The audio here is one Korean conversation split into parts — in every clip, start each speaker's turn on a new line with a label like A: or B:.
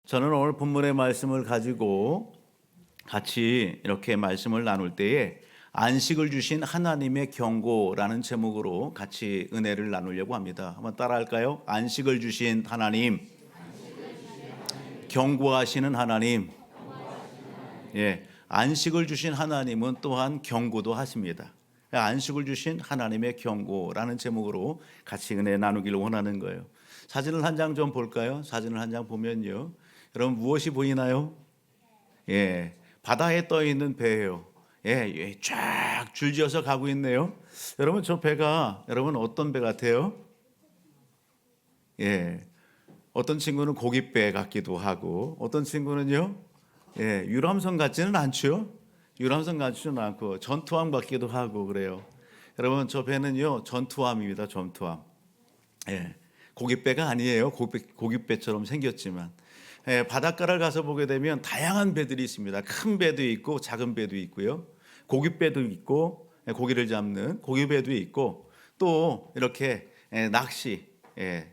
A: 저는 오늘 본문의 말씀을 가지고 같이 이렇게 말씀을 나눌 때에 안식을 주신 하나님의 경고라는 제목으로 같이 은혜를 나누려고 합니다. 한번 따라할까요? 안식을 주신 하나님, 경고하시는 하나님. 안식을 주신 하나님은 또한 경고도 하십니다. 안식을 주신 하나님의 경고라는 제목으로 같이 은혜 나누기를 원하는 거예요. 사진을 한 장 좀 볼까요? 사진을 한 장 보면요, 여러분 무엇이 보이나요? 바다에 떠 있는 배예요. 쫙 줄지어서 가고 있네요. 여러분 저 배가 여러분 어떤 배 같아요? 어떤 친구는 고깃배 같기도 하고 어떤 친구는요, 유람선 같지는 않죠. 유람선 같지는 않고 전투함 같기도 하고 그래요. 여러분 저 배는요 전투함입니다. 전투함. 고깃배가 아니에요. 고깃배처럼 생겼지만 바닷가를 가서 보게 되면 다양한 배들이 있습니다. 큰 배도 있고 작은 배도 있고요. 고깃배도 있고 고기를 잡는 고깃배도 있고 또 이렇게 낚시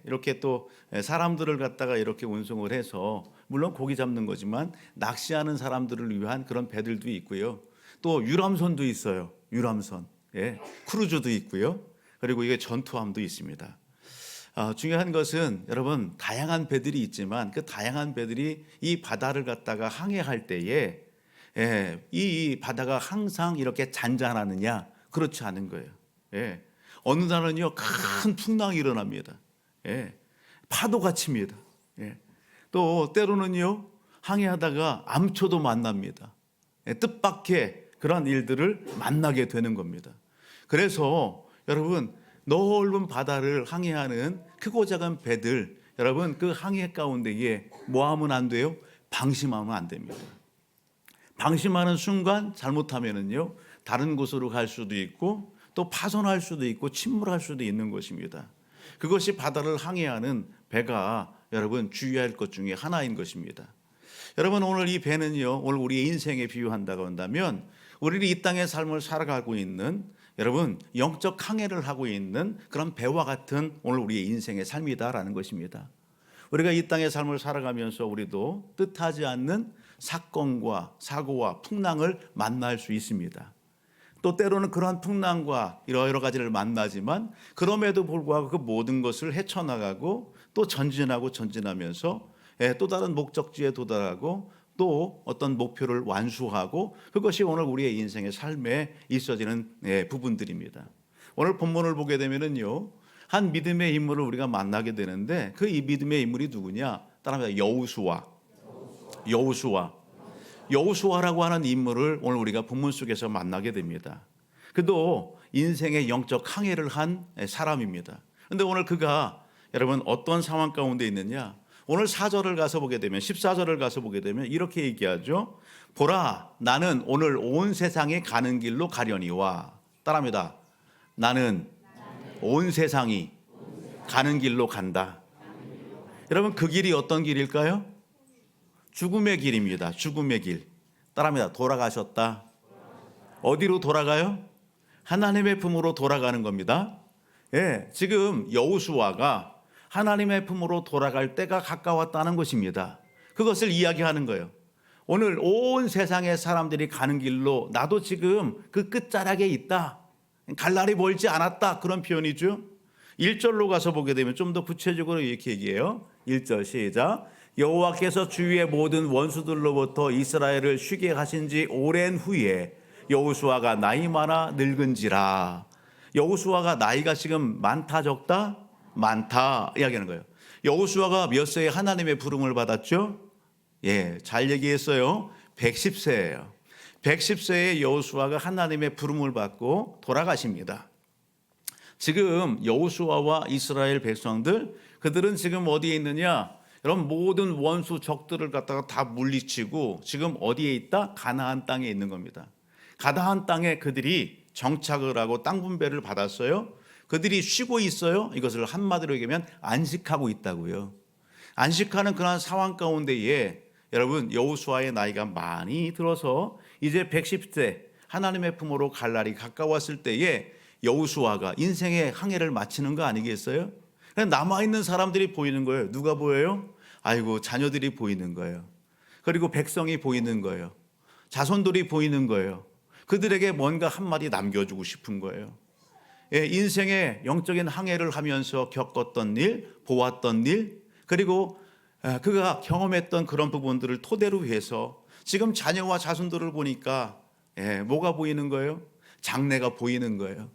A: 이렇게 또 사람들을 갖다가 이렇게 운송을 해서 물론 고기 잡는 거지만 낚시하는 사람들을 위한 그런 배들도 있고요. 또 유람선도 있어요. 유람선. 크루즈도 있고요. 그리고 이게 전투함도 있습니다. 중요한 것은 여러분 다양한 배들이 있지만 그 다양한 배들이 이 바다를 갖다가 항해할 때에 이 바다가 항상 이렇게 잔잔하느냐? 그렇지 않은 거예요. 어느 날은요 큰 풍랑이 일어납니다. 파도가 칩니다. 또 때로는요 항해하다가 암초도 만납니다. 뜻밖의 그런 일들을 만나게 되는 겁니다. 그래서 여러분 넓은 바다를 항해하는 크고 작은 배들, 여러분 그 항해 가운데에 뭐 하면 안 돼요? 방심하면 안 됩니다. 방심하는 순간 잘못하면은요 다른 곳으로 갈 수도 있고 또 파손할 수도 있고 침몰할 수도 있는 것입니다. 그것이 바다를 항해하는 배가 여러분 주의할 것 중에 하나인 것입니다. 여러분 오늘 이 배는요, 오늘 우리의 인생에 비유한다고 한다면 우리는 이 땅의 삶을 살아가고 있는 여러분 영적 항해를 하고 있는 그런 배와 같은 오늘 우리의 인생의 삶이다라는 것입니다. 우리가 이 땅의 삶을 살아가면서 우리도 뜻하지 않는 사건과 사고와 풍랑을 만날 수 있습니다. 또 때로는 그러한 풍랑과 여러 가지를 만나지만 그럼에도 불구하고 그 모든 것을 헤쳐나가고 또 전진하면서 또 다른 목적지에 도달하고 또 어떤 목표를 완수하고 그것이 오늘 우리의 인생의 삶에 있어지는 부분들입니다. 오늘 본문을 보게 되면은요 한 믿음의 인물을 우리가 만나게 되는데 그 이 믿음의 인물이 누구냐? 따라합니다. 여호수아라고 하는 인물을 오늘 우리가 본문 속에서 만나게 됩니다. 그도 인생의 영적 항해를 한 사람입니다. 그런데 오늘 그가 여러분 어떤 상황 가운데 있느냐? 오늘 4절을 가서 보게 되면 14절을 가서 보게 되면 이렇게 얘기하죠. 보라 나는 오늘 온 세상에 가는 길로 가려니와. 따라합니다. 나는 온 세상이 가는 길로 간다. 여러분 그 길이 어떤 길일까요? 죽음의 길입니다. 죽음의 길. 따라합니다. 돌아가셨다. 어디로 돌아가요? 하나님의 품으로 돌아가는 겁니다. 지금 여호수아가 하나님의 품으로 돌아갈 때가 가까웠다는 것입니다. 그것을 이야기하는 거예요. 오늘 온 세상의 사람들이 가는 길로 나도 지금 그 끝자락에 있다. 갈 날이 멀지 않았다. 그런 표현이죠. 1절로 가서 보게 되면 좀 더 구체적으로 이렇게 얘기해요. 1절 시작. 여호와께서 주위의 모든 원수들로부터 이스라엘을 쉬게 하신 지 오랜 후에 여호수아가 나이 많아 늙은지라. 여호수아가 나이가 지금 많다 적다? 많다 이야기하는 거예요. 여호수아가 몇 세에 하나님의 부름을 받았죠? 잘 얘기했어요. 110세예요. 110세에 여호수아가 하나님의 부름을 받고 돌아가십니다. 지금 여호수아와 이스라엘 백성들 그들은 지금 어디에 있느냐? 여러분 모든 원수 적들을 갖다가 다 물리치고 지금 어디에 있다? 가나안 땅에 있는 겁니다. 가나안 땅에 그들이 정착을 하고 땅 분배를 받았어요. 그들이 쉬고 있어요. 이것을 한마디로 얘기하면 안식하고 있다고요. 안식하는 그런 상황 가운데에 여러분 여호수아의 나이가 많이 들어서 이제 110세 하나님의 품으로 갈 날이 가까웠을 때에 여호수아가 인생의 항해를 마치는 거 아니겠어요? 남아있는 사람들이 보이는 거예요. 누가 보여요? 아이고 자녀들이 보이는 거예요. 그리고 백성이 보이는 거예요. 자손들이 보이는 거예요. 그들에게 뭔가 한마디 남겨주고 싶은 거예요. 예, 인생의 영적인 항해를 하면서 겪었던 일, 보았던 일, 그리고 그가 경험했던 그런 부분들을 토대로 해서 지금 자녀와 자손들을 보니까 뭐가 보이는 거예요? 장래가 보이는 거예요.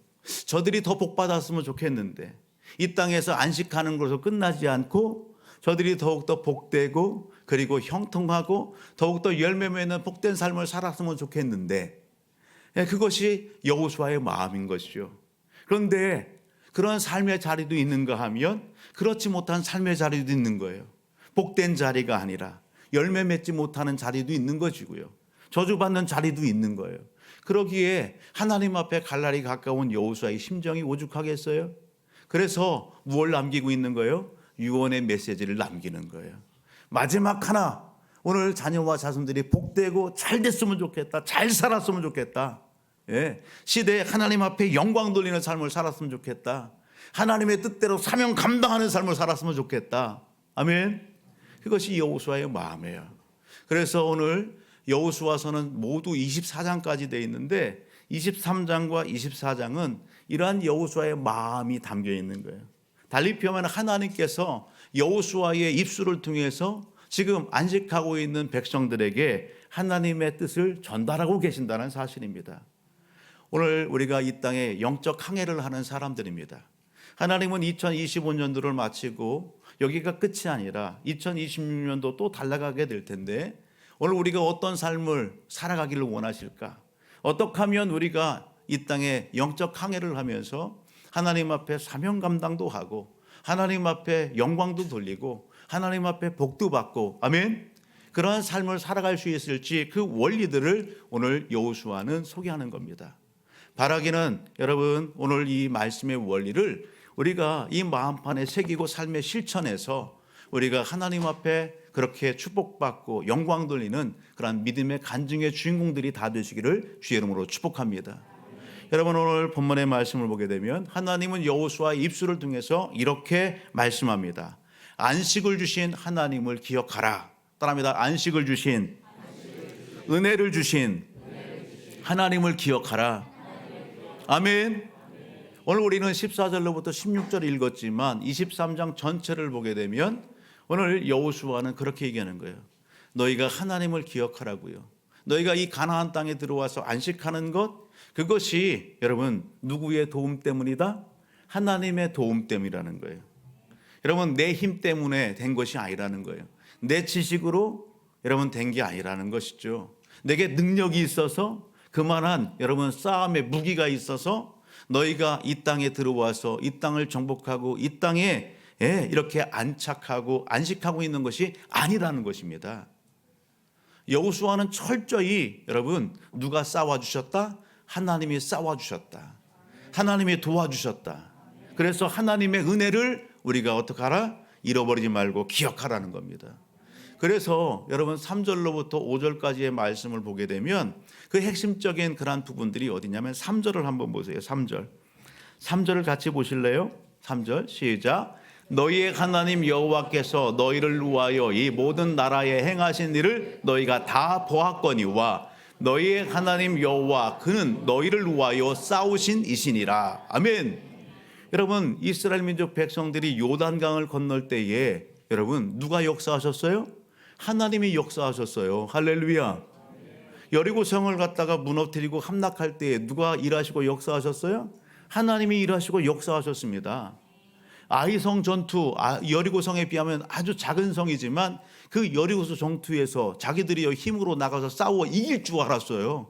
A: 저들이 더 복받았으면 좋겠는데 이 땅에서 안식하는 것으로 끝나지 않고 저들이 더욱더 복되고 그리고 형통하고 더욱더 열매 맺는 복된 삶을 살았으면 좋겠는데 그것이 여호수아의 마음인 것이죠. 그런데 그런 삶의 자리도 있는가 하면 그렇지 못한 삶의 자리도 있는 거예요. 복된 자리가 아니라 열매 맺지 못하는 자리도 있는 것이고요. 저주받는 자리도 있는 거예요. 그러기에 하나님 앞에 갈 날이 가까운 여호수아의 심정이 오죽하겠어요? 그래서 무엇을 남기고 있는 거예요? 유언의 메시지를 남기는 거예요. 마지막 하나, 오늘 자녀와 자손들이 복되고 잘 됐으면 좋겠다, 잘 살았으면 좋겠다, 시대에 하나님 앞에 영광 돌리는 삶을 살았으면 좋겠다, 하나님의 뜻대로 사명 감당하는 삶을 살았으면 좋겠다. 아멘. 그것이 여호수아의 마음이에요. 그래서 오늘 여호수아서는 모두 24장까지 되어 있는데 23장과 24장은 이러한 여호수아의 마음이 담겨 있는 거예요. 달리 표현하면 하나님께서 여호수아의 입술을 통해서 지금 안식하고 있는 백성들에게 하나님의 뜻을 전달하고 계신다는 사실입니다. 오늘 우리가 이 땅에 영적 항해를 하는 사람들입니다. 하나님은 2025년도를 마치고 여기가 끝이 아니라 2026년도 또 달려가게 될 텐데 오늘 우리가 어떤 삶을 살아가기를 원하실까? 어떻게 하면 우리가 이 땅에 영적 항해를 하면서 하나님 앞에 사명 감당도 하고 하나님 앞에 영광도 돌리고 하나님 앞에 복도 받고 아멘, 그러한 삶을 살아갈 수 있을지 그 원리들을 오늘 여호수아는 소개하는 겁니다. 바라기는 여러분 오늘 이 말씀의 원리를 우리가 이 마음판에 새기고 삶의 실천에서 우리가 하나님 앞에 그렇게 축복받고 영광 돌리는 그런 믿음의 간증의 주인공들이 다 되시기를 주의 이름으로 축복합니다. 여러분 오늘 본문의 말씀을 보게 되면 하나님은 여호수아의 입술을 통해서 이렇게 말씀합니다. 안식을 주신 하나님을 기억하라. 따라합니다. 안식을 주신, 은혜를 주신 하나님을 기억하라. 아멘. 오늘 우리는 14절로부터 16절을 읽었지만 23장 전체를 보게 되면 오늘 여호수아는 그렇게 얘기하는 거예요. 너희가 하나님을 기억하라고요. 너희가 이 가나안 땅에 들어와서 안식하는 것, 그것이 여러분 누구의 도움 때문이다? 하나님의 도움 때문이라는 거예요. 여러분 내 힘 때문에 된 것이 아니라는 거예요. 내 지식으로 여러분 된 게 아니라는 것이죠. 내게 능력이 있어서 그만한 여러분 싸움의 무기가 있어서 너희가 이 땅에 들어와서 이 땅을 정복하고 이 땅에 이렇게 안착하고 안식하고 있는 것이 아니라는 것입니다. 여호수아는 철저히 여러분 누가 싸워주셨다? 하나님이 싸워주셨다. 하나님이 도와주셨다. 그래서 하나님의 은혜를 우리가 어떻게 하라? 잃어버리지 말고 기억하라는 겁니다. 그래서 여러분 3절로부터 5절까지의 말씀을 보게 되면 그 핵심적인 그런 부분들이 어디냐면 3절을 한번 보세요. 3절을 같이 보실래요? 3절 시작. 너희의 하나님 여호와께서 너희를 위하여 이 모든 나라에 행하신 일을 너희가 다 보았거니와 너희의 하나님 여호와 그는 너희를 위하여 싸우신 이시니라. 아멘. 여러분 이스라엘 민족 백성들이 요단강을 건널 때에 여러분 누가 역사하셨어요? 하나님이 역사하셨어요. 할렐루야. 여리고성을 갖다가 무너뜨리고 함락할 때에 누가 일하시고 역사하셨어요? 하나님이 일하시고 역사하셨습니다. 아이성 전투, 여리고성에 비하면 아주 작은 성이지만 그 여리고성 전투에서 자기들이 힘으로 나가서 싸워 이길 줄 알았어요.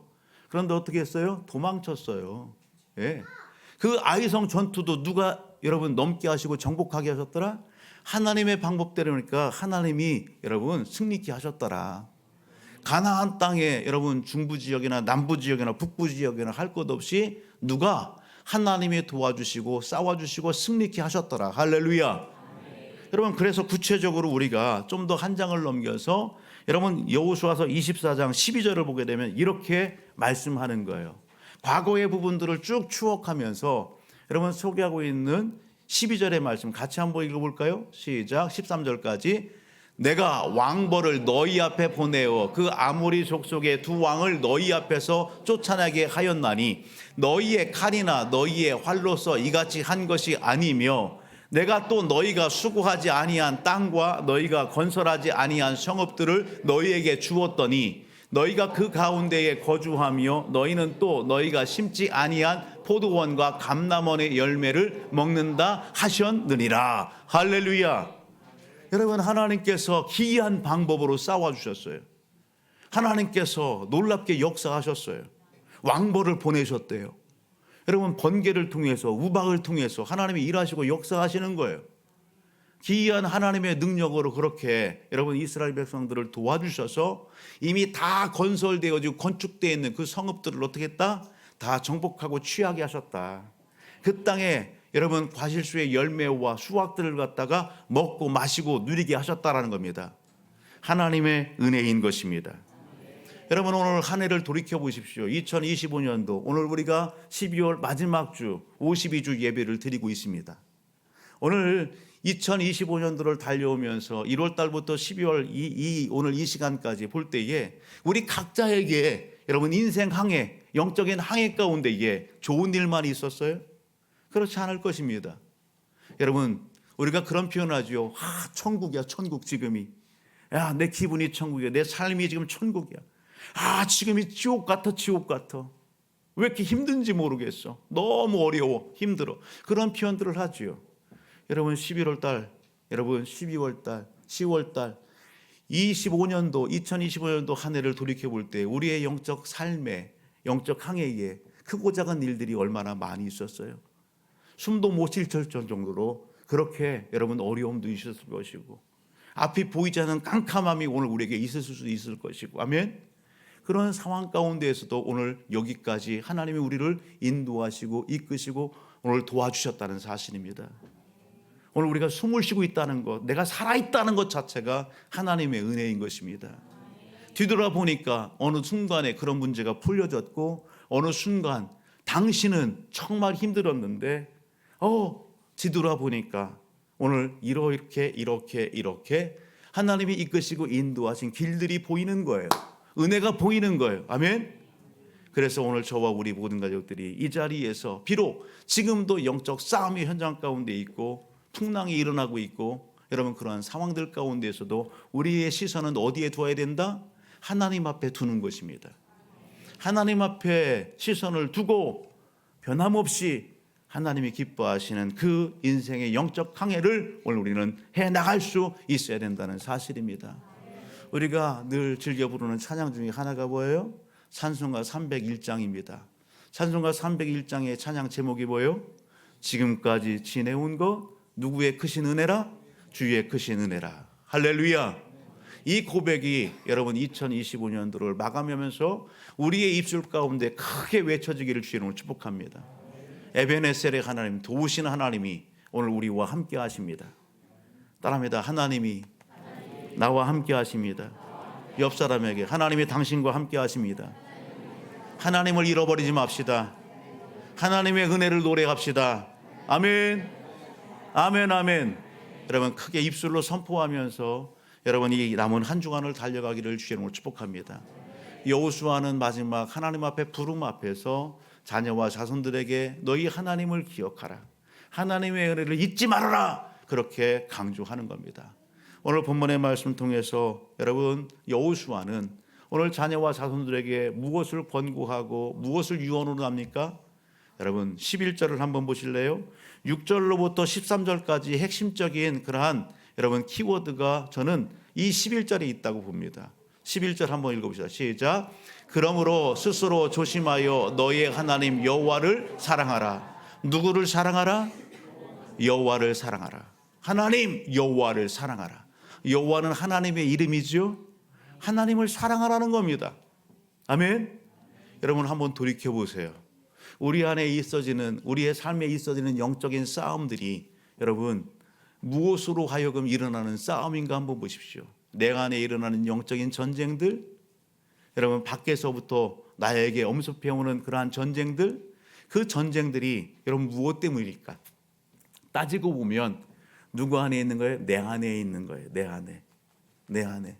A: 그런데 어떻게 했어요? 도망쳤어요. 그 아이성 전투도 누가 여러분 넘게 하시고 정복하게 하셨더라? 하나님의 방법대로니까 하나님이 여러분 승리케 하셨더라. 가나안 땅에 여러분 중부 지역이나 남부 지역이나 북부 지역이나 할 것 없이 누가 하나님이 도와주시고 싸워주시고 승리케 하셨더라. 할렐루야. 여러분 그래서 구체적으로 우리가 좀 더 한 장을 넘겨서 여러분 여호수아서 24장 12절을 보게 되면 이렇게 말씀하는 거예요. 과거의 부분들을 쭉 추억하면서 여러분 소개하고 있는 12절의 말씀 같이 한번 읽어볼까요? 시작. 13절까지. 내가 왕벌을 너희 앞에 보내어 그 아모리 족속의 두 왕을 너희 앞에서 쫓아나게 하였나니 너희의 칼이나 너희의 활로서 이같이 한 것이 아니며 내가 또 너희가 수고하지 아니한 땅과 너희가 건설하지 아니한 성읍들을 너희에게 주었더니 너희가 그 가운데에 거주하며 너희는 또 너희가 심지 아니한 포도원과 감람원의 열매를 먹는다 하셨느니라. 할렐루야. 여러분, 하나님께서 기이한 방법으로 싸워주셨어요. 하나님께서 놀랍게 역사하셨어요. 왕벌을 보내셨대요. 여러분, 번개를 통해서, 우박을 통해서 하나님이 일하시고 역사하시는 거예요. 기이한 하나님의 능력으로 그렇게 여러분 이스라엘 백성들을 도와주셔서 이미 다 건설되어지고 건축되어 있는 그 성읍들을 어떻게 했다? 다 정복하고 취하게 하셨다. 그 땅에 여러분 과실수의 열매와 수확들을 갖다가 먹고 마시고 누리게 하셨다라는 겁니다. 하나님의 은혜인 것입니다. 여러분, 오늘 한 해를 돌이켜 보십시오. 2025년도 오늘 우리가 12월 마지막 주 52주 예배를 드리고 있습니다. 오늘 2025년도를 달려오면서 1월 달부터 12월 오늘 이 시간까지 볼 때에 우리 각자에게 여러분 인생 항해, 영적인 항해 가운데에 좋은 일만 있었어요? 그렇지 않을 것입니다. 여러분, 우리가 그런 표현하죠. 천국이야, 천국 지금이. 야, 내 기분이 천국이야. 내 삶이 지금 천국이야. 지금이 지옥 같아, 지옥 같아. 왜 이렇게 힘든지 모르겠어. 너무 어려워, 힘들어. 그런 표현들을 하지요. 여러분, 11월 달, 여러분 12월 달, 10월 달, 2025년도 한 해를 돌이켜 볼 때 우리의 영적 삶에, 영적 항해에 크고 작은 일들이 얼마나 많이 있었어요. 숨도 못 쉴 정도로 그렇게 여러분 어려움도 있었을 것이고 앞이 보이지 않는 깜깜함이 오늘 우리에게 있을 수도 있을 것이고, 아멘. 그런 상황 가운데에서도 오늘 여기까지 하나님이 우리를 인도하시고 이끄시고 오늘 도와주셨다는 사실입니다. 오늘 우리가 숨을 쉬고 있다는 것, 내가 살아있다는 것 자체가 하나님의 은혜인 것입니다. 뒤돌아보니까 어느 순간에 그런 문제가 풀려졌고 어느 순간 당신은 정말 힘들었는데 뒤돌아보니까 오늘 이렇게 하나님이 이끄시고 인도하신 길들이 보이는 거예요. 은혜가 보이는 거예요. 아멘. 그래서 오늘 저와 우리 모든 가족들이 이 자리에서 비록 지금도 영적 싸움의 현장 가운데 있고 풍랑이 일어나고 있고 여러분 그러한 상황들 가운데에서도 우리의 시선은 어디에 두어야 된다? 하나님 앞에 두는 것입니다. 하나님 앞에 시선을 두고 변함없이 하나님이 기뻐하시는 그 인생의 영적 항해를 오늘 우리는 해나갈 수 있어야 된다는 사실입니다. 우리가 늘 즐겨 부르는 찬양 중에 하나가 뭐예요? 찬송가 301장입니다. 찬송가 301장의 찬양 제목이 뭐예요? 지금까지 지내온 것 누구의 크신 은혜라? 주의 크신 은혜라. 할렐루야. 이 고백이 여러분 2025년도를 마감하면서 우리의 입술 가운데 크게 외쳐지기를 주님으로 축복합니다. 에베네셀의 하나님, 도우시는 하나님이 오늘 우리와 함께 하십니다. 따라합니다. 하나님이 나와 함께 하십니다. 옆 사람에게 하나님이 당신과 함께 하십니다. 하나님을 잃어버리지 맙시다. 하나님의 은혜를 노래합시다. 아멘. 아멘, 아멘. 여러분 크게 입술로 선포하면서 여러분이 남은 한 주간을 달려가기를 주님으로 축복합니다. 여호수아는 마지막 하나님 앞에 부름 앞에서 자녀와 자손들에게 너희 하나님을 기억하라, 하나님의 은혜를 잊지 말아라, 그렇게 강조하는 겁니다. 오늘 본문의 말씀 통해서 여러분 여호수아는 오늘 자녀와 자손들에게 무엇을 권고하고 무엇을 유언으로 합니까? 여러분 11절을 한번 보실래요? 6절로부터 13절까지 핵심적인 그러한 여러분 키워드가 저는 이 11절에 있다고 봅니다. 11절 한번 읽어보시다. 시작. 그러므로 스스로 조심하여 너의 하나님 여호와를 사랑하라. 누구를 사랑하라? 여호와를 사랑하라. 하나님 여호와를 사랑하라. 여호와는 하나님의 이름이죠. 하나님을 사랑하라는 겁니다. 아멘. 여러분 한번 돌이켜 보세요. 우리 안에 있어지는, 우리의 삶에 있어지는 영적인 싸움들이 여러분 무엇으로 하여금 일어나는 싸움인가 한번 보십시오. 내 안에 일어나는 영적인 전쟁들, 여러분 밖에서부터 나에게 엄습해오는 그러한 전쟁들, 그 전쟁들이 여러분 무엇 때문일까? 따지고 보면 누구 안에 있는 거예요? 내 안에 있는 거예요. 내 안에. 내 안에.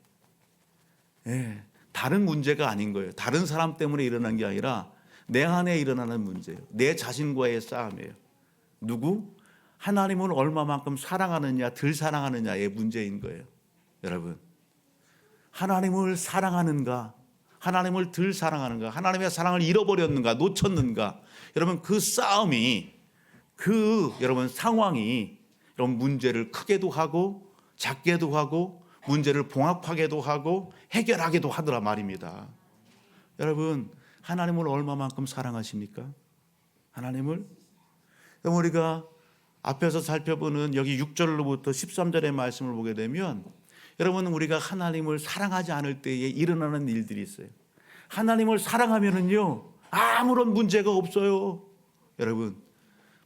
A: 예, 다른 문제가 아닌 거예요. 다른 사람 때문에 일어난 게 아니라 내 안에 일어나는 문제예요. 내 자신과의 싸움이에요. 누구? 하나님을 얼마만큼 사랑하느냐, 덜 사랑하느냐의 문제인 거예요. 여러분, 하나님을 사랑하는가, 하나님을 덜 사랑하는가, 하나님의 사랑을 잃어버렸는가, 놓쳤는가. 여러분, 그 싸움이, 여러분 상황이 여러분 문제를 크게도 하고 작게도 하고 문제를 봉합하게도 하고 해결하게도 하더라 말입니다. 여러분, 하나님을 얼마만큼 사랑하십니까? 하나님을? 우리가 앞에서 살펴보는 여기 6절로부터 13절의 말씀을 보게 되면 여러분, 우리가 하나님을 사랑하지 않을 때에 일어나는 일들이 있어요. 하나님을 사랑하면은요, 아무런 문제가 없어요. 여러분,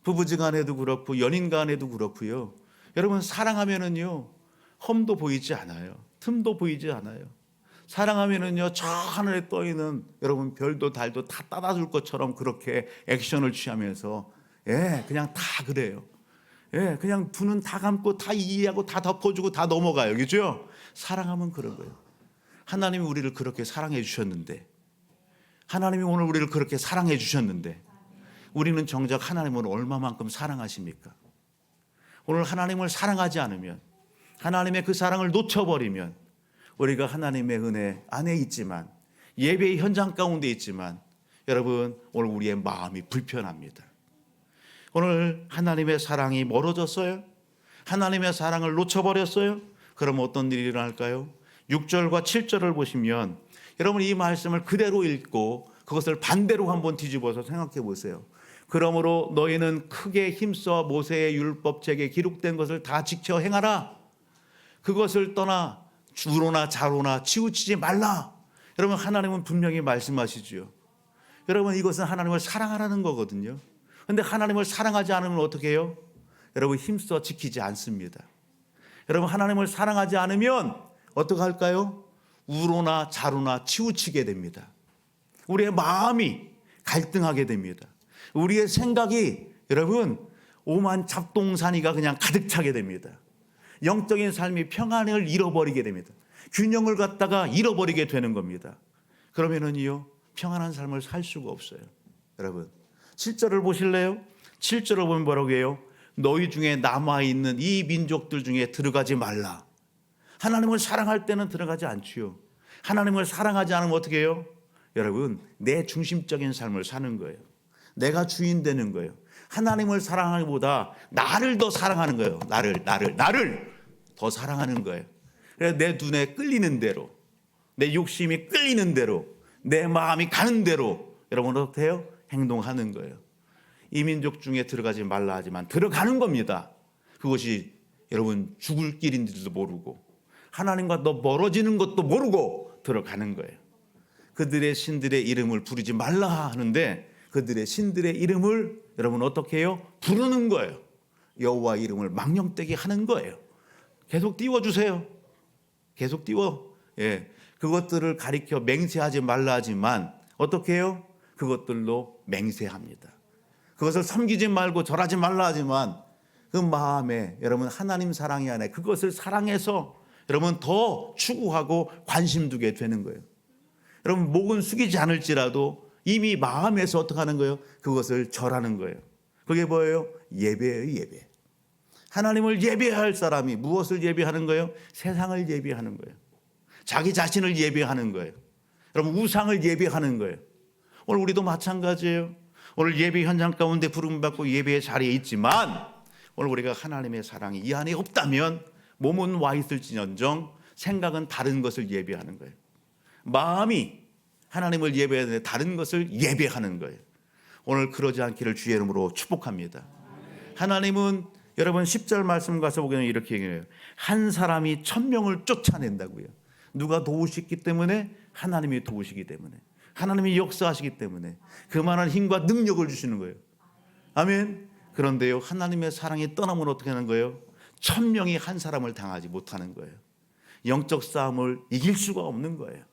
A: 부부지간에도 그렇고 연인간에도 그렇고요. 여러분, 사랑하면은요, 험도 보이지 않아요. 틈도 보이지 않아요. 사랑하면은요, 저 하늘에 떠 있는 여러분 별도 달도 다 따라줄 것처럼 그렇게 액션을 취하면서 그냥 다 그래요. 그냥 두 눈 다 감고 다 이해하고 다 덮어주고 다 넘어가요. 그죠? 사랑하면 그런 거예요. 하나님이 우리를 그렇게 사랑해 주셨는데, 하나님이 오늘 우리를 그렇게 사랑해 주셨는데 우리는 정작 하나님을 얼마만큼 사랑하십니까? 오늘 하나님을 사랑하지 않으면, 하나님의 그 사랑을 놓쳐버리면 우리가 하나님의 은혜 안에 있지만, 예배의 현장 가운데 있지만 여러분, 오늘 우리의 마음이 불편합니다. 오늘 하나님의 사랑이 멀어졌어요? 하나님의 사랑을 놓쳐버렸어요? 그럼 어떤 일이 일어날까요? 6절과 7절을 보시면 여러분, 이 말씀을 그대로 읽고 그것을 반대로 한번 뒤집어서 생각해 보세요. 그러므로 너희는 크게 힘써 모세의 율법책에 기록된 것을 다 지켜 행하라. 그것을 떠나 우로나 좌로나 치우치지 말라. 여러분, 하나님은 분명히 말씀하시죠. 여러분, 이것은 하나님을 사랑하라는 거거든요. 그런데 하나님을 사랑하지 않으면 어떻게 해요? 여러분, 힘써 지키지 않습니다. 여러분, 하나님을 사랑하지 않으면 어떻게 할까요? 우로나 좌로나 치우치게 됩니다. 우리의 마음이 갈등하게 됩니다. 우리의 생각이 여러분 오만 잡동사니가 그냥 가득 차게 됩니다. 영적인 삶이 평안을 잃어버리게 됩니다. 균형을 갖다가 잃어버리게 되는 겁니다. 그러면은요, 평안한 삶을 살 수가 없어요. 여러분, 7절을 보실래요? 7절을 보면 뭐라고 해요? 너희 중에 남아있는 이 민족들 중에 들어가지 말라. 하나님을 사랑할 때는 들어가지 않지요. 하나님을 사랑하지 않으면 어떻게 해요? 여러분, 내 중심적인 삶을 사는 거예요. 내가 주인 되는 거예요. 하나님을 사랑하기보다 나를 더 사랑하는 거예요. 나를 더 사랑하는 거예요. 그래서 내 눈에 끌리는 대로, 내 욕심이 끌리는 대로, 내 마음이 가는 대로 여러분 어떻게 해요? 행동하는 거예요. 이 민족 중에 들어가지 말라 하지만 들어가는 겁니다. 그것이 여러분 죽을 길인지도 모르고 하나님과 더 멀어지는 것도 모르고 들어가는 거예요. 그들의 신들의 이름을 부르지 말라 하는데 그들의 신들의 이름을 여러분 어떻게 해요? 부르는 거예요. 여호와 이름을 망령되게 하는 거예요. 계속 띄워주세요. 계속 띄워. 그것들을 가리켜 맹세하지 말라 하지만 어떻게 해요? 그것들로 맹세합니다. 그것을 섬기지 말고 절하지 말라 하지만 그 마음에 여러분 하나님 사랑이 안에 그것을 사랑해서 여러분 더 추구하고 관심 두게 되는 거예요. 여러분 목은 숙이지 않을지라도 이미 마음에서 어떻게 하는 거예요? 그것을 절하는 거예요. 그게 뭐예요? 예배예요, 예배. 하나님을 예배할 사람이 무엇을 예배하는 거예요? 세상을 예배하는 거예요. 자기 자신을 예배하는 거예요. 여러분 우상을 예배하는 거예요. 오늘 우리도 마찬가지예요. 오늘 예배 현장 가운데 부름받고 예배의 자리에 있지만 오늘 우리가 하나님의 사랑이 이 안에 없다면 몸은 와 있을지언정 생각은 다른 것을 예배하는 거예요. 마음이 하나님을 예배하는데 다른 것을 예배하는 거예요. 오늘 그러지 않기를 주의 이름으로 축복합니다. 하나님은 여러분 10절 말씀 가서 보면 이렇게 얘기해요. 한 사람이 1000명을 쫓아낸다고요. 누가 도우시기 때문에? 하나님이 도우시기 때문에, 하나님이 역사하시기 때문에 그만한 힘과 능력을 주시는 거예요. 아멘. 그런데요, 하나님의 사랑이 떠나면 어떻게 하는 거예요? 1000명이 한 사람을 당하지 못하는 거예요. 영적 싸움을 이길 수가 없는 거예요.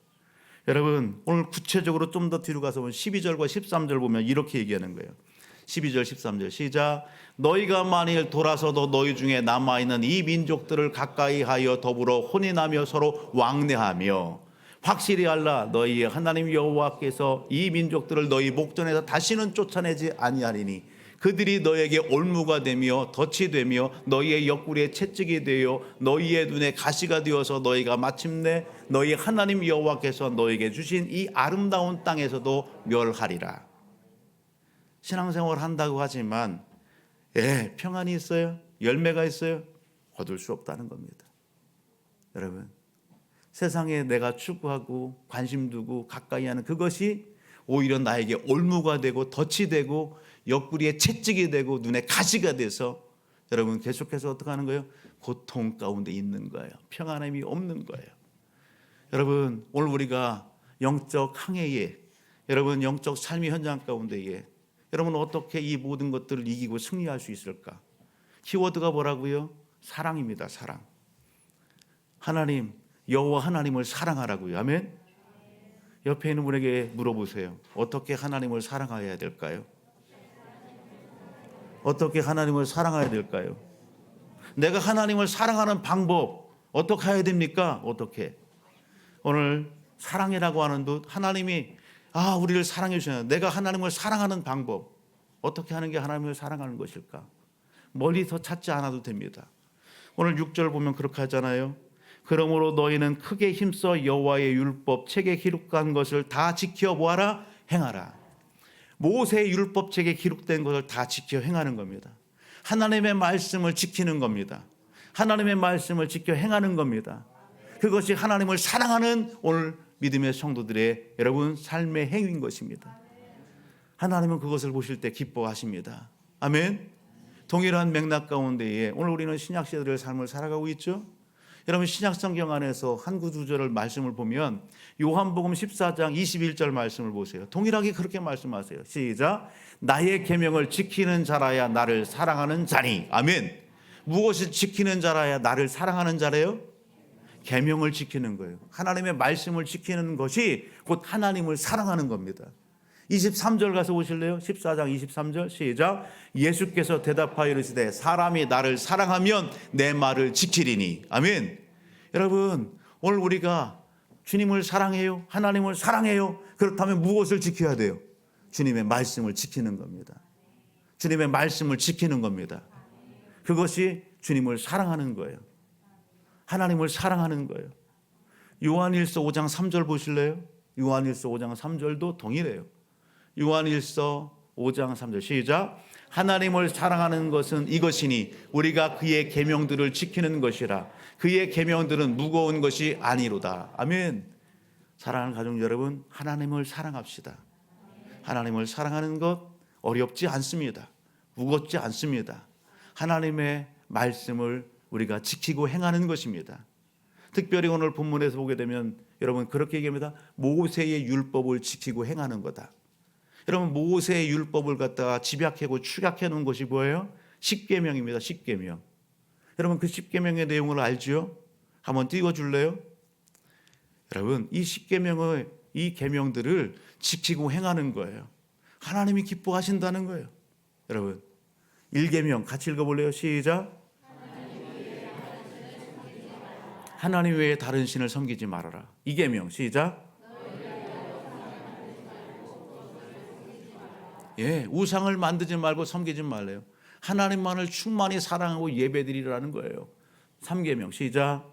A: 여러분 오늘 구체적으로 좀 더 뒤로 가서 보면 12절과 13절 보면 이렇게 얘기하는 거예요. 12절 13절 시작. 너희가 만일 돌아서도 너희 중에 남아있는 이 민족들을 가까이 하여 더불어 혼인하며 서로 왕래하며 확실히 알라. 너희의 하나님 여호와께서 이 민족들을 너희 목전에서 다시는 쫓아내지 아니하리니 그들이 너에게 올무가 되며 덫이 되며 너희의 옆구리에 채찍이 되어 너희의 눈에 가시가 되어서 너희가 마침내 너희 하나님 여호와께서 너희에게 주신 이 아름다운 땅에서도 멸하리라. 신앙생활을 한다고 하지만 평안이 있어요? 열매가 있어요? 거둘 수 없다는 겁니다. 여러분, 세상에 내가 추구하고 관심 두고 가까이 하는 그것이 오히려 나에게 올무가 되고 덫이 되고 옆구리에 채찍이 되고 눈에 가시가 돼서 여러분 계속해서 어떻게 하는 거예요? 고통 가운데 있는 거예요. 평안함이 없는 거예요. 여러분, 오늘 우리가 영적 항해에, 여러분 영적 삶의 현장 가운데에 여러분 어떻게 이 모든 것들을 이기고 승리할 수 있을까? 키워드가 뭐라고요? 사랑입니다. 사랑. 하나님, 여호와 하나님을 사랑하라고요. 아멘. 옆에 있는 분에게 물어보세요. 어떻게 하나님을 사랑해야 될까요? 어떻게 하나님을 사랑해야 될까요? 내가 하나님을 사랑하는 방법 어떻게 해야 됩니까? 어떻게? 오늘 사랑이라고 하는 듯 하나님이 우리를 사랑해 주시나요? 내가 하나님을 사랑하는 방법 어떻게 하는 게 하나님을 사랑하는 것일까? 멀리서 찾지 않아도 됩니다. 오늘 6절 보면 그렇게 하잖아요. 그러므로 너희는 크게 힘써 여호와의 율법 책에 기록한 것을 다 지켜보아라 행하라. 모세의 율법책에 기록된 것을 다 지켜 행하는 겁니다. 하나님의 말씀을 지키는 겁니다. 하나님의 말씀을 지켜 행하는 겁니다. 그것이 하나님을 사랑하는 오늘 믿음의 성도들의 여러분 삶의 행위인 것입니다. 하나님은 그것을 보실 때 기뻐하십니다. 아멘. 동일한 맥락 가운데에 오늘 우리는 신약 시대의 삶을 살아가고 있죠. 여러분 신약 성경 안에서 한 구절을 말씀을 보면 요한복음 14장 21절 말씀을 보세요. 동일하게 그렇게 말씀하세요. 시작. 나의 계명을 지키는 자라야 나를 사랑하는 자니. 아멘. 무엇을 지키는 자라야 나를 사랑하는 자래요? 계명을 지키는 거예요. 하나님의 말씀을 지키는 것이 곧 하나님을 사랑하는 겁니다. 23절 가서 보실래요? 14장 23절 시작. 예수께서 대답하여 이르시되 사람이 나를 사랑하면 내 말을 지키리니. 아멘. 여러분 오늘 우리가 주님을 사랑해요? 하나님을 사랑해요? 그렇다면 무엇을 지켜야 돼요? 주님의 말씀을 지키는 겁니다. 주님의 말씀을 지키는 겁니다. 그것이 주님을 사랑하는 거예요. 하나님을 사랑하는 거예요. 요한일서 5장 3절 보실래요? 요한일서 5장 3절도 동일해요. 요한일서 5장 3절 시작. 하나님을 사랑하는 것은 이것이니 우리가 그의 계명들을 지키는 것이라. 그의 계명들은 무거운 것이 아니로다. 아멘. 사랑하는 가족 여러분, 하나님을 사랑합시다. 하나님을 사랑하는 것 어렵지 않습니다. 무겁지 않습니다. 하나님의 말씀을 우리가 지키고 행하는 것입니다. 특별히 오늘 본문에서 보게 되면 여러분 그렇게 얘기합니다. 모세의 율법을 지키고 행하는 거다. 여러분 모세의 율법을 갖다가 집약하고 축약해 놓은 것이 뭐예요? 십계명입니다. 십계명. 여러분 그 십계명의 내용을 알지요? 한번 띄워줄래요? 여러분 이 십계명의 이 계명들을 지키고 행하는 거예요. 하나님이 기뻐하신다는 거예요. 여러분 1계명 같이 읽어볼래요? 시작. 하나님 외에 다른 신을 섬기지 말아라. 2계명 시작. 우상을 만들지 말고 섬기지 말래요. 하나님만을 충만히 사랑하고 예배드리라는 거예요. 3계명 시작.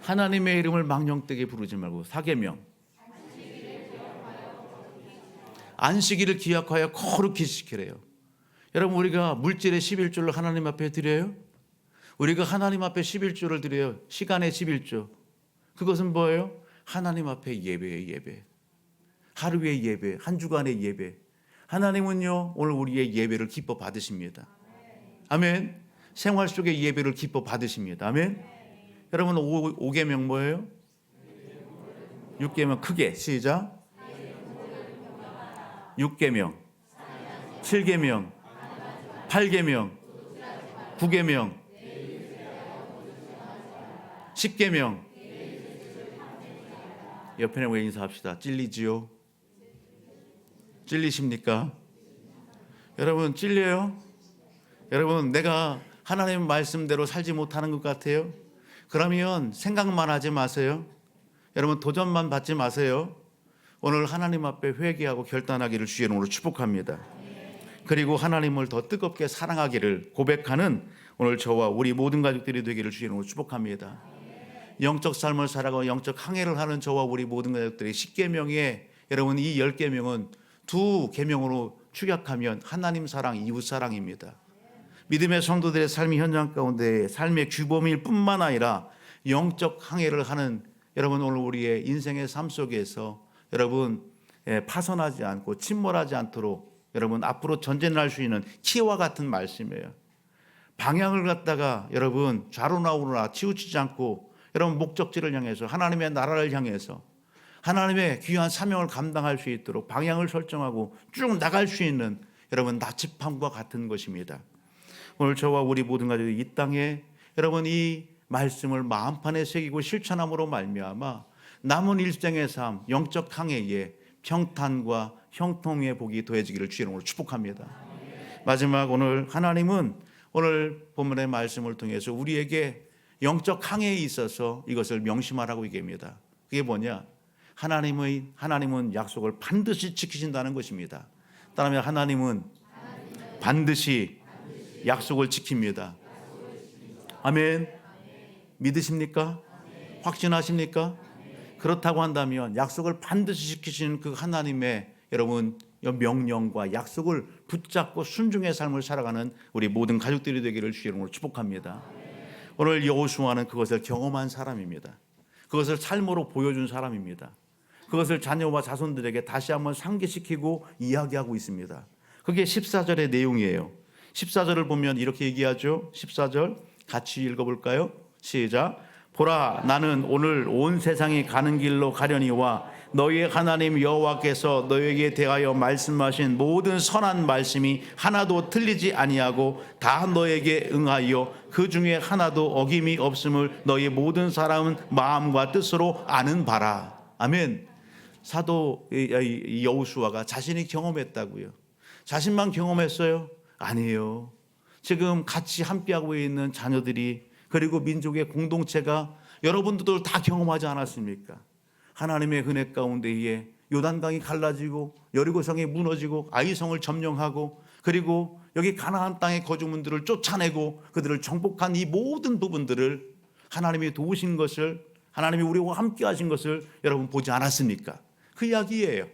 A: 하나님의 이름을 망령되게 부르지 말고. 4계명 안식일을 기약하여 거룩히 지키래요. 여러분 우리가 물질의 11조를 하나님 앞에 드려요? 우리가 하나님 앞에 11조를 드려요. 시간의 11조. 그것은 뭐예요? 하나님 앞에 예배예요. 예배. 하루의 예배, 한 주간의 예배. 하나님은요 오늘 우리의 예배를 기뻐 받으십니다. 아멘. 생활 속의 예배를 기뻐 받으십니다. 아멘. 여러분 5계명 뭐예요? 6계명 크게 시작. 6계명 7계명 8계명 9계명 10계명. 옆에 왜 인사합시다. 찔리지요? 찔리십니까? 여러분 찔려요? 여러분 내가 하나님의 말씀대로 살지 못하는 것 같아요? 그러면 생각만 하지 마세요. 여러분 도전만 받지 마세요. 오늘 하나님 앞에 회개하고 결단하기를 주의 이름으로 축복합니다. 그리고 하나님을 더 뜨겁게 사랑하기를 고백하는 오늘 저와 우리 모든 가족들이 되기를 주의 이름으로 축복합니다. 영적 삶을 살아가고 영적 항해를 하는 저와 우리 모든 가족들이 10계명에 여러분 이 10계명은 2계명으로 축약하면 하나님 사랑, 이웃 사랑입니다. 믿음의 성도들의 삶의 현장 가운데 삶의 규범일 뿐만 아니라 영적 항해를 하는 여러분 오늘 우리의 인생의 삶 속에서 여러분 파선하지 않고 침몰하지 않도록 여러분 앞으로 전진할 수 있는 키와 같은 말씀이에요. 방향을 갖다가 여러분 좌로나 우로나 치우치지 않고 여러분 목적지를 향해서 하나님의 나라를 향해서 하나님의 귀한 사명을 감당할 수 있도록 방향을 설정하고 쭉 나갈 수 있는 여러분 나치팜과 같은 것입니다. 오늘 저와 우리 모든 가족이 이 땅에 여러분 이 말씀을 마음판에 새기고 실천함으로 말미암아 남은 일생의 삶 영적 항해에 평탄과 형통의 복이 더해지기를 주의 이름으로 축복합니다. 마지막 오늘 하나님은 오늘 본문의 말씀을 통해서 우리에게 영적 항해에 있어서 이것을 명심하라고 얘기합니다. 그게 뭐냐? 하나님은 약속을 반드시 지키신다는 것입니다. 따라하면 하나님은 반드시 약속을 지킵니다. 아멘. 믿으십니까? 확신하십니까? 그렇다고 한다면 약속을 반드시 지키시는 그 하나님의 여러분 명령과 약속을 붙잡고 순종의 삶을 살아가는 우리 모든 가족들이 되기를 주의 이름으로 축복합니다. 오늘 여호수아는 그것을 경험한 사람입니다. 그것을 삶으로 보여준 사람입니다. 그것을 자녀와 자손들에게 다시 한번 상기시키고 이야기하고 있습니다. 그게 14절의 내용이에요. 14절을 보면 이렇게 얘기하죠. 14절 같이 읽어볼까요? 시작. 보라, 나는 오늘 온 세상이 가는 길로 가려니와 너희의 하나님 여호와께서 너희에게 대하여 말씀하신 모든 선한 말씀이 하나도 틀리지 아니하고 다 너에게 응하여 그 중에 하나도 어김이 없음을 너희 모든 사람은 마음과 뜻으로 아는 바라. 아멘. 사도 여호수아가 자신이 경험했다고요. 자신만 경험했어요? 아니에요. 지금 같이 함께하고 있는 자녀들이 그리고 민족의 공동체가 여러분들도 다 경험하지 않았습니까? 하나님의 은혜 가운데에 요단강이 갈라지고 여리고성이 무너지고 아이성을 점령하고 그리고 여기 가나안 땅의 거주민들을 쫓아내고 그들을 정복한 이 모든 부분들을 하나님이 도우신 것을 하나님이 우리와 함께 하신 것을 여러분 보지 않았습니까? 그 이야기예요.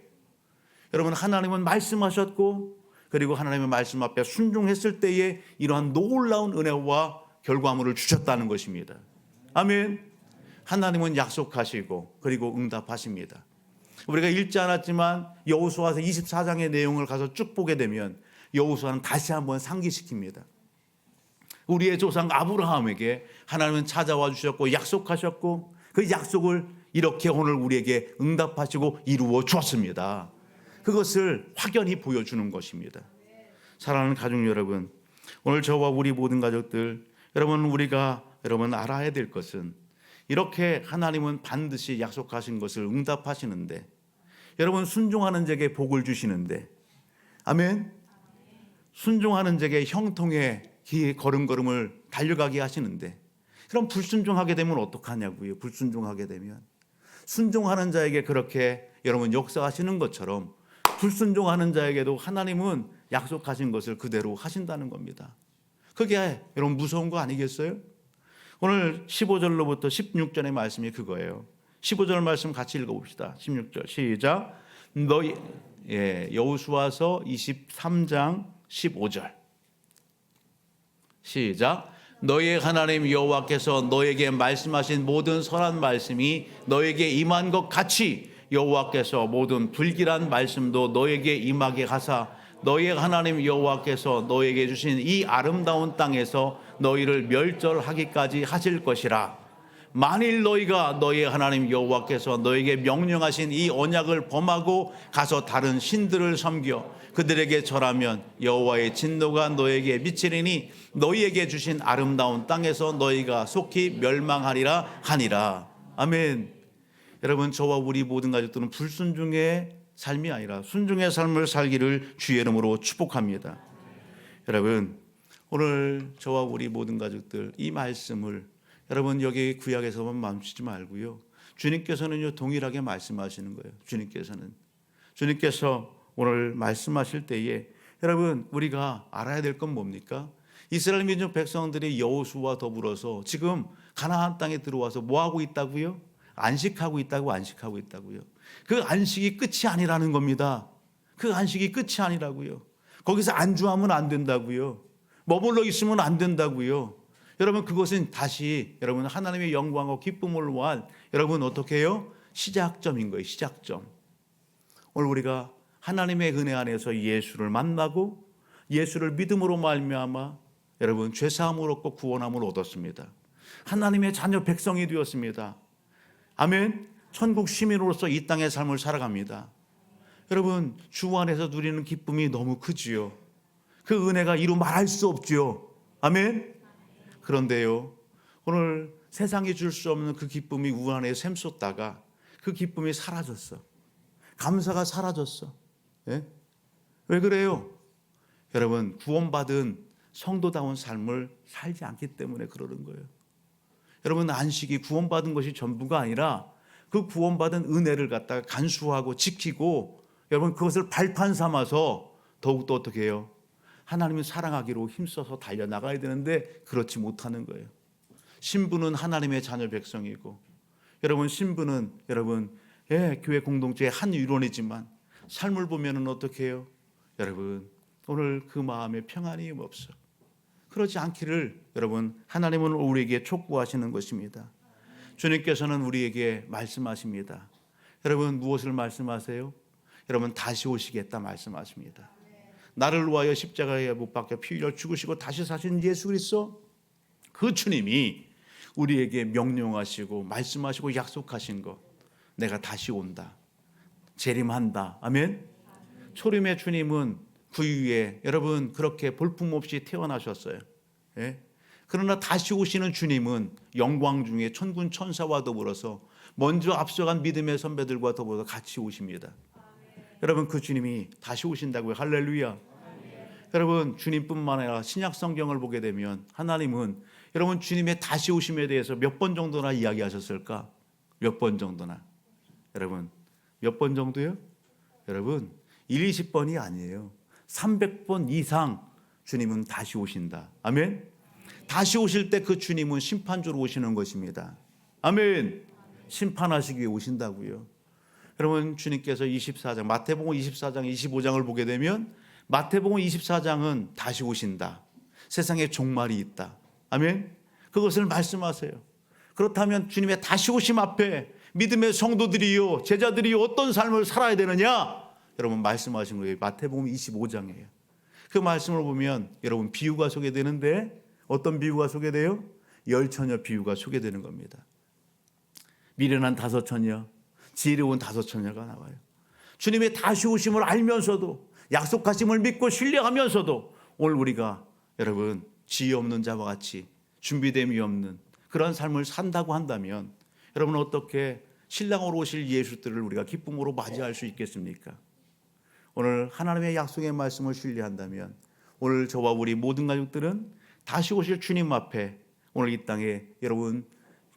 A: 여러분 하나님은 말씀하셨고 그리고 하나님의 말씀 앞에 순종했을 때에 이러한 놀라운 은혜와 결과물을 주셨다는 것입니다. 아멘. 하나님은 약속하시고 그리고 응답하십니다. 우리가 읽지 않았지만 여호수아서 24장의 내용을 가서 쭉 보게 되면 여호수아는 다시 한번 상기시킵니다. 우리의 조상 아브라함에게 하나님은 찾아와 주셨고 약속하셨고 그 약속을 이렇게 오늘 우리에게 응답하시고 이루어 주었습니다. 그것을 확연히 보여주는 것입니다. 사랑하는 가족 여러분, 오늘 저와 우리 모든 가족들 우리가 알아야 될 것은 이렇게 하나님은 반드시 약속하신 것을 응답하시는데 여러분 순종하는 자에게 복을 주시는데 아멘. 순종하는 자에게 형통의 길 걸음걸음을 달려가게 하시는데 그럼 불순종하게 되면 어떡하냐고요. 불순종하게 되면 순종하는 자에게 그렇게 여러분 역사하시는 것처럼 불순종하는 자에게도 하나님은 약속하신 것을 그대로 하신다는 겁니다. 그게 여러분 무서운 거 아니겠어요? 오늘 15절로부터 16절의 말씀이 그거예요. 15절 말씀 같이 읽어봅시다. 16절 시작. 여호수아서 23장 15절 시작. 너희의 하나님 여호와께서 너에게 말씀하신 모든 선한 말씀이 너에게 임한 것 같이 여호와께서 모든 불길한 말씀도 너에게 임하게 하사 너희의 하나님 여호와께서 너에게 주신 이 아름다운 땅에서 너희를 멸절하기까지 하실 것이라. 만일 너희가 너희의 하나님 여호와께서 너에게 명령하신 이 언약을 범하고 가서 다른 신들을 섬겨 그들에게 절하면 여호와의 진노가 너에게 미치리니 너희에게 주신 아름다운 땅에서 너희가 속히 멸망하리라 하니라. 아멘. 여러분 저와 우리 모든 가족들은 불순종의 삶이 아니라 순종의 삶을 살기를 주의 이름으로 축복합니다. 여러분, 오늘 저와 우리 모든 가족들 이 말씀을 여러분 여기 구약에서만 멈추지 말고요. 주님께서는요 동일하게 말씀하시는 거예요. 주님께서 오늘 말씀하실 때에 여러분 우리가 알아야 될 건 뭡니까? 이스라엘 민족 백성들이 여호수아와 더불어서 지금 가나안 땅에 들어와서 뭐 하고 있다고요? 안식하고 있다고요. 그 안식이 끝이 아니라는 겁니다. 그 안식이 끝이 아니라고요. 거기서 안주하면 안 된다고요. 머물러 있으면 안 된다고요. 여러분 그것은 다시 여러분 하나님의 영광과 기쁨을 위한 여러분 어떻게 해요? 시작점인 거예요. 시작점. 오늘 우리가 하나님의 은혜 안에서 예수를 만나고 예수를 믿음으로 말미암아 여러분 죄사함을 얻고 구원함을 얻었습니다. 하나님의 자녀 백성이 되었습니다. 아멘. 천국 시민으로서 이 땅의 삶을 살아갑니다. 여러분 주 안에서 누리는 기쁨이 너무 크지요. 그 은혜가 이루 말할 수 없지요. 아멘. 그런데요 오늘 세상이 줄 수 없는 그 기쁨이 우리 안에 샘솟다가 그 기쁨이 사라졌어. 감사가 사라졌어. 예? 왜 그래요? 여러분 구원받은 성도다운 삶을 살지 않기 때문에 그러는 거예요. 여러분 안식이 구원받은 것이 전부가 아니라 그 구원받은 은혜를 갖다가 간수하고 지키고 여러분 그것을 발판 삼아서 더욱더 어떻게 해요? 하나님을 사랑하기로 힘써서 달려나가야 되는데 그렇지 못하는 거예요. 신부는 하나님의 자녀 백성이고 여러분 신부는 여러분 교회 공동체의 한 일원이지만 삶을 보면은 어떻게 해요? 여러분 오늘 그 마음에 평안이 없어. 그러지 않기를 여러분 하나님은 우리에게 촉구하시는 것입니다. 주님께서는 우리에게 말씀하십니다. 여러분 무엇을 말씀하세요? 여러분 다시 오시겠다 말씀하십니다. 나를 위하여 십자가에 못 박혀 피 흘려 죽으시고 다시 사신 예수 그리스도 그 주님이 우리에게 명령하시고 말씀하시고 약속하신 것 내가 다시 온다. 재림한다. 아멘. 초림의 주님은 그 위에 여러분 그렇게 볼품없이 태어나셨어요. 예? 그러나 다시 오시는 주님은 영광 중에 천군 천사와 더불어서 먼저 앞서간 믿음의 선배들과 더불어서 같이 오십니다. 여러분 그 주님이 다시 오신다고요. 할렐루야. 여러분 주님뿐만 아니라 신약 성경을 보게 되면 하나님은 여러분 주님의 다시 오심에 대해서 몇 번 정도나 이야기하셨을까? 몇 번 정도나. 여러분 몇 번 정도요? 여러분 20번이 아니에요. 300번 이상 주님은 다시 오신다. 아멘. 다시 오실 때 그 주님은 심판주로 오시는 것입니다. 아멘. 심판하시기 위해 오신다고요. 여러분 주님께서 24장 마태복음 24장 25장을 보게 되면 마태복음 24장은 다시 오신다. 세상에 종말이 있다. 아멘. 그것을 말씀하세요. 그렇다면 주님의 다시 오심 앞에 믿음의 성도들이요 제자들이 어떤 삶을 살아야 되느냐? 여러분 말씀하신 거예요. 마태복음 25장이에요. 그 말씀을 보면 여러분 비유가 소개되는데 어떤 비유가 소개돼요? 열처녀 비유가 소개되는 겁니다. 미련한 5처녀, 지혜로운 5처녀가 나와요. 주님의 다시 오심을 알면서도 약속하심을 믿고 신뢰하면서도 오늘 우리가 여러분 지혜 없는 자와 같이 준비됨이 없는 그런 삶을 산다고 한다면 여러분 어떻게 신랑으로 오실 예수들을 우리가 기쁨으로 맞이할 수 있겠습니까? 오늘 하나님의 약속의 말씀을 신뢰한다면 오늘 저와 우리 모든 가족들은 다시 오실 주님 앞에 오늘 이 땅에 여러분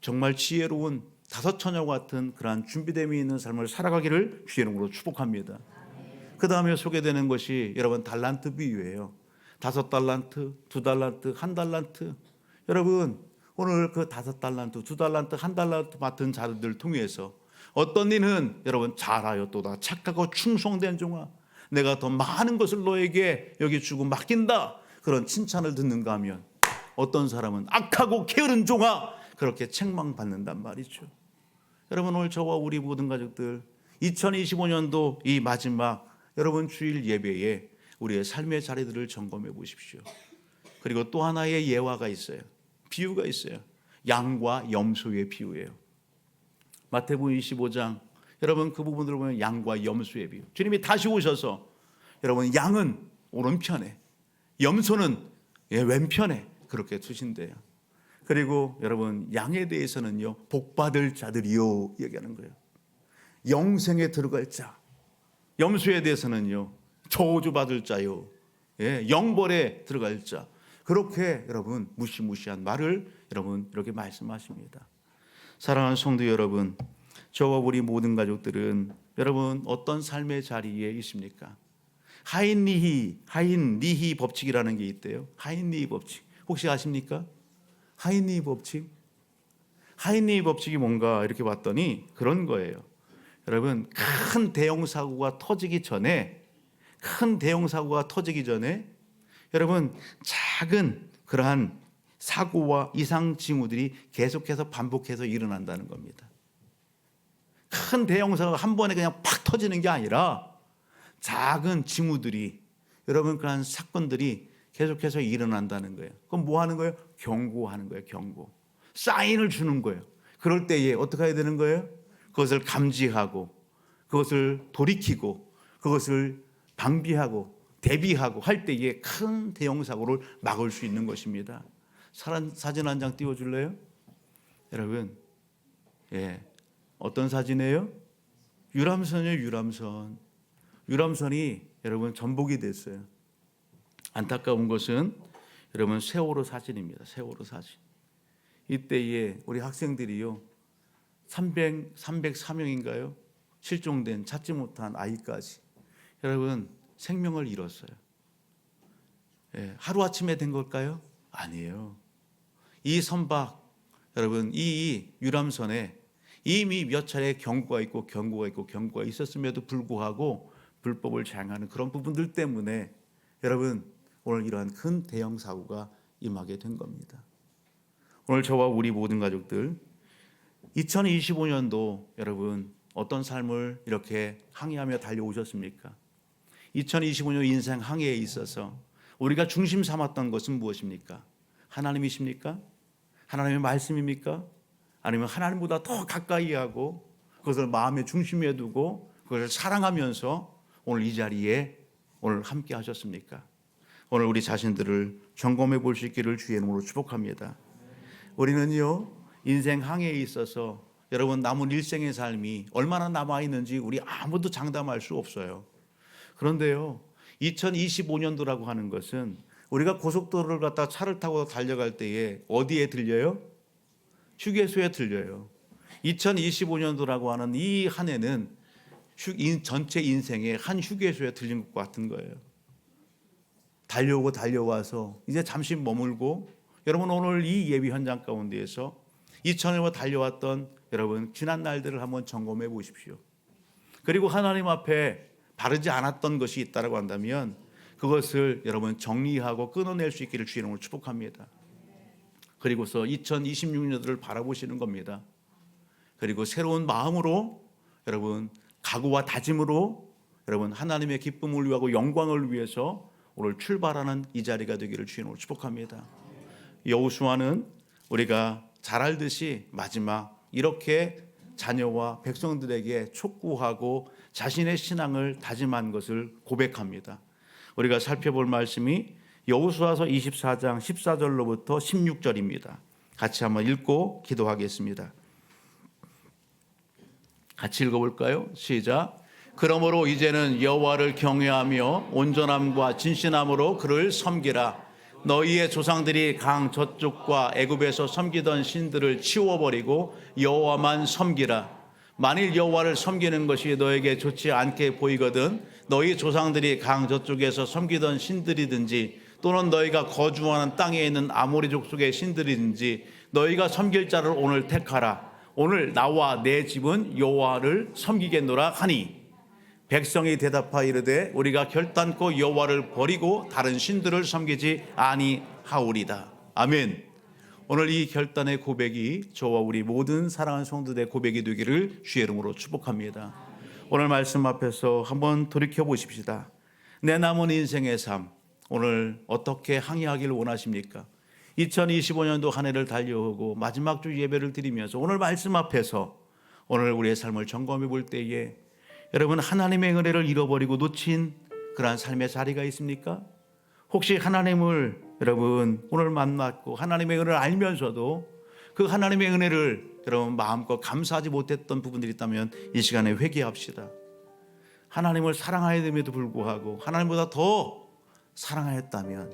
A: 정말 지혜로운 5처녀 같은 그러한 준비됨이 있는 삶을 살아가기를 주의 이름으로 축복합니다. 그 다음에 소개되는 것이 여러분 달란트 비유예요. 5달란트, 2달란트, 1달란트. 여러분 오늘 그 5달란트, 2달란트, 1달란트 맡은 자들 통해서 어떤 이는 여러분 잘하였도다 착하고 충성된 종아 내가 더 많은 것을 너에게 여기 주고 맡긴다 그런 칭찬을 듣는가 하면 어떤 사람은 악하고 게으른 종아 그렇게 책망받는단 말이죠. 여러분 오늘 저와 우리 모든 가족들 2025년도 이 마지막 여러분 주일 예배에 우리의 삶의 자리들을 점검해 보십시오. 그리고 또 하나의 예화가 있어요. 비유가 있어요. 양과 염소의 비유예요. 마태복음 25장 여러분 그 부분들을 보면 양과 염소의 비유. 주님이 다시 오셔서 여러분 양은 오른편에 염소는 왼편에 그렇게 두신대요. 그리고 여러분 양에 대해서는요 복받을 자들이요 얘기하는 거예요. 영생에 들어갈 자. 염소에 대해서는요, 저주받을 자요, 영벌에 들어갈 자. 그렇게 여러분 무시무시한 말을 여러분 이렇게 말씀하십니다. 사랑하는 성도 여러분, 저와 우리 모든 가족들은 여러분 어떤 삶의 자리에 있습니까? 하인리히 법칙이라는 게 있대요. 하인리히 법칙 혹시 아십니까? 하인리히 법칙? 하인리히 법칙이 뭔가 이렇게 봤더니 그런 거예요. 여러분, 큰 대형 사고가 터지기 전에 여러분 작은 그러한 사고와 이상 징후들이 계속해서 반복해서 일어난다는 겁니다. 큰 대형 사고가 한 번에 그냥 팍 터지는 게 아니라 작은 징후들이, 여러분 그러한 사건들이 계속해서 일어난다는 거예요. 그럼 뭐 하는 거예요? 경고하는 거예요. 경고. 사인을 주는 거예요. 그럴 때에 어떻게 해야 되는 거예요? 그것을 감지하고 그것을 돌이키고 그것을 방비하고 대비하고 할 때에 큰 대형 사고를 막을 수 있는 것입니다. 사진 한 장 띄워줄래요? 여러분, 어떤 사진이에요? 유람선이에요. 유람선이 여러분 전복이 됐어요. 안타까운 것은 여러분 세월호 사진입니다. 세월호 사진. 이때에 우리 학생들이요, 304명인가요? 실종된, 찾지 못한 아이까지 여러분 생명을 잃었어요. 하루아침에 된 걸까요? 아니에요. 이 선박, 여러분 이 유람선에 이미 몇 차례 경고가 있었음에도 불구하고 불법을 자행하는 그런 부분들 때문에 여러분 오늘 이러한 큰 대형 사고가 임하게 된 겁니다. 오늘 저와 우리 모든 가족들 2025년도 여러분 어떤 삶을 이렇게 항해하며 달려오셨습니까? 2025년 인생 항해에 있어서 우리가 중심 삼았던 것은 무엇입니까? 하나님이십니까? 하나님의 말씀입니까? 아니면 하나님보다 더 가까이 하고 그것을 마음의 중심에 두고 그것을 사랑하면서 오늘 이 자리에 오늘 함께 하셨습니까? 오늘 우리 자신들을 점검해 볼 수 있기를 주의 이름으로 축복합니다. 우리는요, 인생 항해에 있어서 여러분 남은 일생의 삶이 얼마나 남아있는지 우리 아무도 장담할 수 없어요. 그런데요, 2025년도라고 하는 것은 우리가 고속도로를 갖다 차를 타고 달려갈 때에 어디에 들려요? 휴게소에 들려요. 2025년도라고 하는 이 한 해는 전체 인생의 한 휴게소에 들린 것 같은 거예요. 달려오고 달려와서 이제 잠시 머물고, 여러분 오늘 이 예비 현장 가운데에서 2000년과 달려왔던 여러분 지난 날들을 한번 점검해 보십시오. 그리고 하나님 앞에 바르지 않았던 것이 있다고 한다면 그것을 여러분 정리하고 끊어낼 수 있기를 주의 이름으로 축복합니다. 그리고서 2026년도를 바라보시는 겁니다. 그리고 새로운 마음으로 여러분 각오와 다짐으로 여러분 하나님의 기쁨을 위하고 영광을 위해서 오늘 출발하는 이 자리가 되기를 주의 이름으로 축복합니다. 여호수아는 우리가 잘 알듯이 마지막 이렇게 자녀와 백성들에게 촉구하고 자신의 신앙을 다짐한 것을 고백합니다. 우리가 살펴볼 말씀이 여호수아서 24장 14절로부터 16절입니다. 같이 한번 읽고 기도하겠습니다. 같이 읽어볼까요? 시작. 그러므로 이제는 여호와를 경외하며 온전함과 진실함으로 그를 섬기라. 너희의 조상들이 강 저쪽과 애굽에서 섬기던 신들을 치워버리고 여호와만 섬기라. 만일 여호와를 섬기는 것이 너에게 좋지 않게 보이거든 너희 조상들이 강 저쪽에서 섬기던 신들이든지 또는 너희가 거주하는 땅에 있는 아모리 족속의 신들이든지 너희가 섬길 자를 오늘 택하라. 오늘 나와 내 집은 여호와를 섬기겠노라 하니 백성이 대답하여 이르되 우리가 결단코 여호와를 버리고 다른 신들을 섬기지 아니하오리다. 아멘. 오늘 이 결단의 고백이 저와 우리 모든 사랑하는 성도들의 고백이 되기를 주의 이름으로 축복합니다. 오늘 말씀 앞에서 한번 돌이켜 보십시다. 내 남은 인생의 삶 오늘 어떻게 항해하기를 원하십니까? 2025년도 한 해를 달려오고 마지막 주 예배를 드리면서 오늘 말씀 앞에서 오늘 우리의 삶을 점검해 볼 때에 여러분 하나님의 은혜를 잃어버리고 놓친 그러한 삶의 자리가 있습니까? 혹시 하나님을 여러분 오늘 만났고 하나님의 은혜를 알면서도 그 하나님의 은혜를 여러분 마음껏 감사하지 못했던 부분들이 있다면 이 시간에 회개합시다. 하나님을 사랑하야 됨에도 불구하고 하나님보다 더 사랑하였다면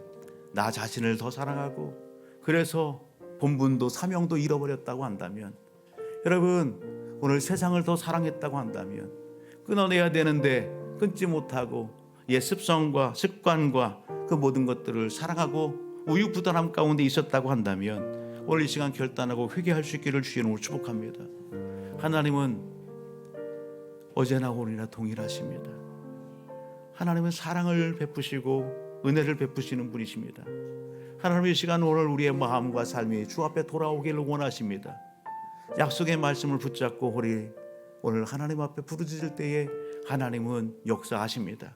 A: 나 자신을 더 사랑하고 그래서 본분도 사명도 잃어버렸다고 한다면, 여러분 오늘 세상을 더 사랑했다고 한다면 끊어내야 되는데 끊지 못하고 옛 습성과 습관과 그 모든 것들을 사랑하고 우유부단함 가운데 있었다고 한다면 오늘 이 시간 결단하고 회개할 수 있기를 주의 이름으로 축복합니다. 하나님은 어제나 오늘이나 동일하십니다. 하나님은 사랑을 베푸시고 은혜를 베푸시는 분이십니다. 하나님 이 시간 오늘 우리의 마음과 삶이 주 앞에 돌아오기를 원하십니다. 약속의 말씀을 붙잡고 우리 오늘 하나님 앞에 부르짖을 때에 하나님은 역사하십니다.